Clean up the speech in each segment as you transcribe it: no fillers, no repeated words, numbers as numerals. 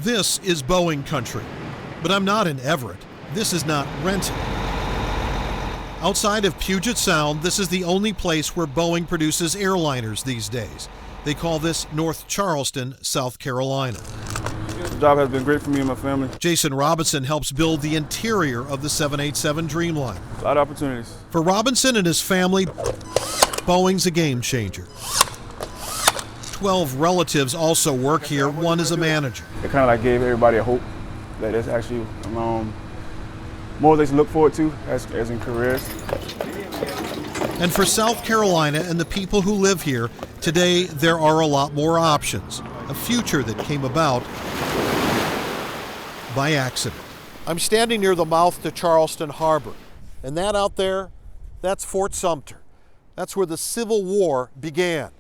This is Boeing country, but I'm not in Everett. This is not Renton. Outside of Puget Sound, this is the only place where Boeing produces airliners these days. They call this North Charleston, South Carolina. The job has been great for me and my family. Jason Robinson helps build the interior of the 787 Dreamliner. A lot of opportunities. For Robinson and his family, Boeing's a game changer. 12 relatives also work here. One is a manager. It kind of like gave everybody a hope that there's actually more they can look forward to as in careers. And for South Carolina and the people who live here, today there are a lot more options. A future that came about by accident. I'm standing near the mouth to Charleston Harbor, and that out there, that's Fort Sumter. That's where the Civil War began.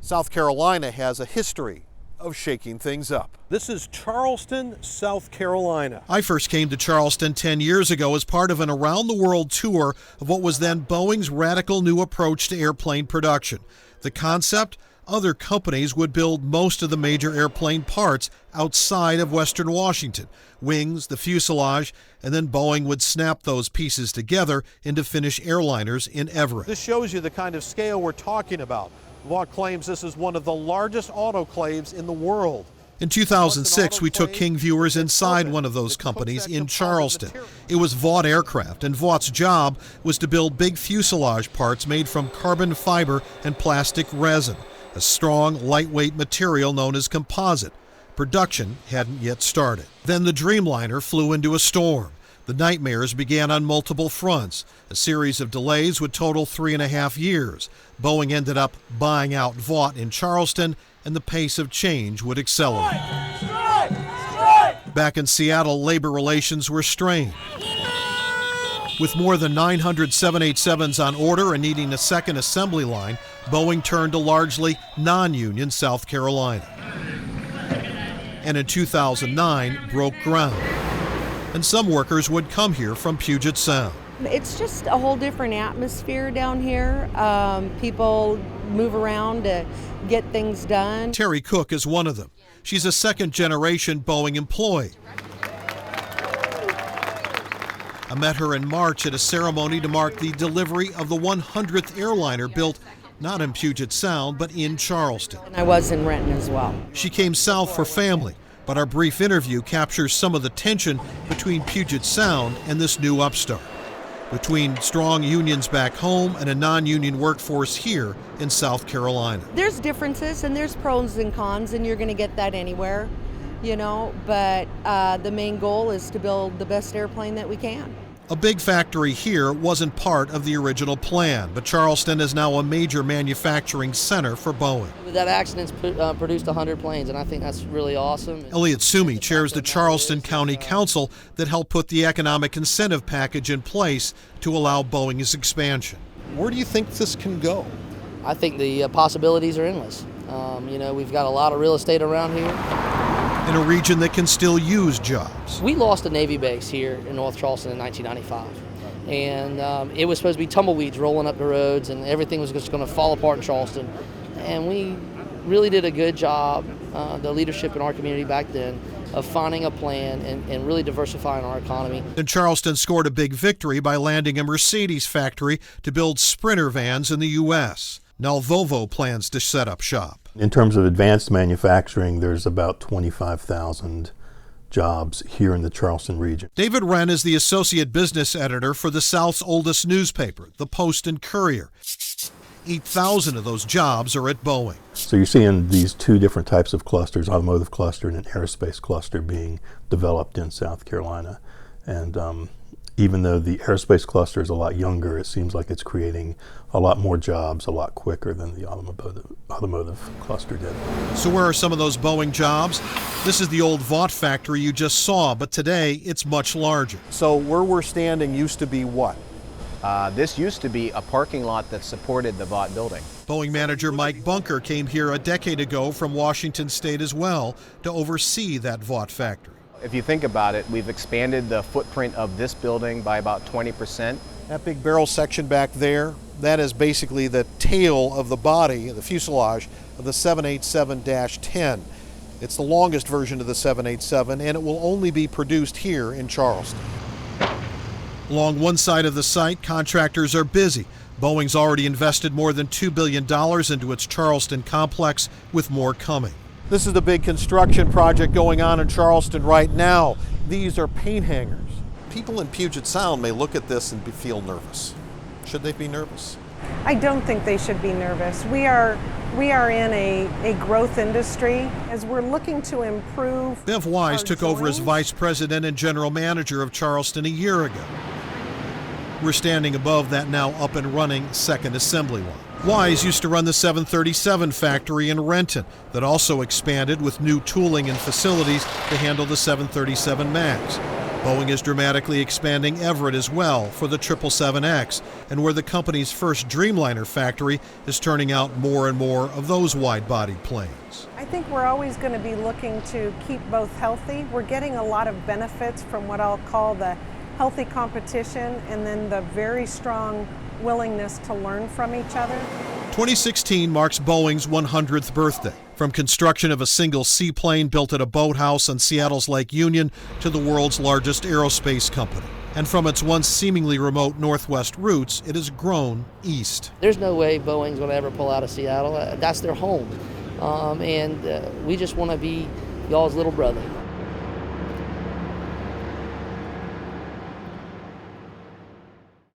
South Carolina has a history of shaking things up. This is Charleston, South Carolina. I first came to Charleston 10 years ago as part of an around-the-world tour of what was then Boeing's radical new approach to airplane production. The concept? Other companies would build most of the major airplane parts outside of Western Washington. Wings, the fuselage, and then Boeing would snap those pieces together into finished airliners in Everett. This shows you the kind of scale we're talking about. Vought claims this is one of the largest autoclaves in the world. In 2006, we took King viewers inside one of those companies in Charleston. It was Vought Aircraft, and Vaught's job was to build big fuselage parts made from carbon fiber and plastic resin, a strong, lightweight material known as composite. Production hadn't yet started. Then the Dreamliner flew into a storm. The nightmares began on multiple fronts. A series of delays would total 3.5 years. Boeing ended up buying out Vought in Charleston, and the pace of change would accelerate. Back in Seattle, labor relations were strained. With more than 900 787s on order and needing a second assembly line, Boeing turned to largely non-union South Carolina. And in 2009, broke ground. And some workers would come here from Puget Sound. It's just a whole different atmosphere down here. People move around to get things done. Terry Cook is one of them. She's a second-generation Boeing employee. I met her in March at a ceremony to mark the delivery of the 100th airliner built not in Puget Sound, but in Charleston. I was in Renton as well. She came south for family. But our brief interview captures some of the tension between Puget Sound and this new upstart, between strong unions back home and a non-union workforce here in South Carolina. There's differences and there's pros and cons, and you're going to get that anywhere, but the main goal is to build the best airplane that we can. A big factory here wasn't part of the original plan, but Charleston is now a major manufacturing center for Boeing. That accident's produced 100 planes, and I think that's really awesome. Elliot Sumi chairs the Charleston County Council that helped put the economic incentive package in place to allow Boeing's expansion. Where do you think this can go? I think the possibilities are endless. We've got a lot of real estate around here. In a region that can still use jobs. We lost a Navy base here in North Charleston in 1995. And it was supposed to be tumbleweeds rolling up the roads, and everything was just going to fall apart in Charleston. And we really did a good job, the leadership in our community back then, of finding a plan and really diversifying our economy. And Charleston scored a big victory by landing a Mercedes factory to build Sprinter vans in the U.S. Now Volvo plans to set up shop. In terms of advanced manufacturing, there's about 25,000 jobs here in the Charleston region. David Wren is the associate business editor for the South's oldest newspaper, the Post and Courier. 8,000 of those jobs are at Boeing. So you're seeing these two different types of clusters, automotive cluster and an aerospace cluster, being developed in South Carolina. And even though the aerospace cluster is a lot younger, it seems like it's creating a lot more jobs a lot quicker than the automotive cluster did. So where are some of those Boeing jobs? This is the old Vought factory you just saw, but today it's much larger. So where we're standing used to be what? This used to be a parking lot that supported the Vought building. Boeing manager Mike Bunker came here a decade ago from Washington State as well to oversee that Vought factory. If you think about it, we've expanded the footprint of this building by about 20%. That big barrel section back there, that is basically the tail of the body, the fuselage of the 787-10. It's the longest version of the 787, and it will only be produced here in Charleston. Along one side of the site, contractors are busy. Boeing's already invested more than $2 billion into its Charleston complex, with more coming. This is the big construction project going on in Charleston right now. These are paint hangers. People in Puget Sound may look at this and feel nervous. Should they be nervous? I don't think they should be nervous. We are in a growth industry as we're looking to improve. Bev Wise our took over as joins. vice president and general manager of Charleston a year ago. We're standing above that now up and running second assembly line. Wise used to run the 737 factory in Renton that also expanded with new tooling and facilities to handle the 737 MAX. Boeing is dramatically expanding Everett as well for the 777X, and where the company's first Dreamliner factory is turning out more and more of those wide-bodied planes. I think we're always going to be looking to keep both healthy. We're getting a lot of benefits from what I'll call the healthy competition and then the very strong willingness to learn from each other. 2016 marks Boeing's 100th birthday. From construction of a single seaplane built at a boathouse on Seattle's Lake Union to the world's largest aerospace company. And from its once seemingly remote northwest roots, it has grown east. There's no way Boeing's going to ever pull out of Seattle. That's their home. And we just want to be y'all's little brother.